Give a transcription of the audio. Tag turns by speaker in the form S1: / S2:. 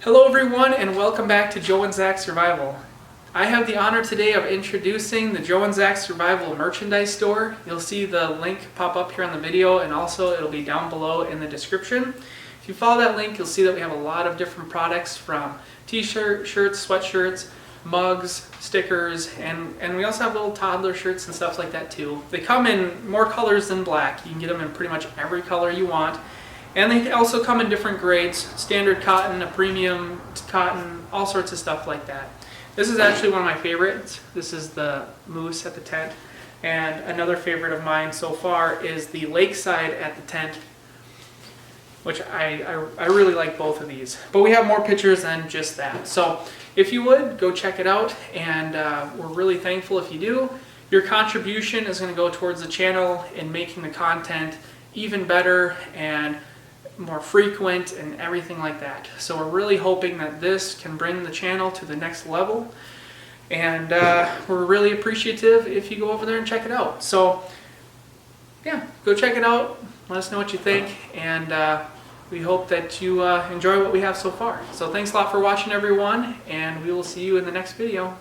S1: Hello everyone and welcome back to Joe and Zach Survival. I have the honor today of introducing the Joe and Zach Survival merchandise store. You'll see the link pop up here on the video and also it'll be down below in the description. If you follow that link, you'll see that we have a lot of different products from t-shirts, shirts, sweatshirts, mugs, stickers, and we also have little toddler shirts and stuff like that too. They come in more colors than black. You can get them in pretty much every color you want. And they also come in different grades, standard cotton, a premium cotton, all sorts of stuff like that. This is actually one of my favorites. This is the moose at the tent. And another favorite of mine so far is the lakeside at the tent, which I really like both of these. But we have more pictures than just that. So if you would, go check it out. And we're really thankful if you do. Your contribution is going to go towards the channel in making the content even better and more frequent and everything like that. So we're really hoping that this can bring the channel to the next level, and we're really appreciative if you go over there and check it out. So yeah, go check it out, let us know what you think, and we hope that you enjoy what we have so far. So thanks a lot for watching everyone, and we will see you in the next video.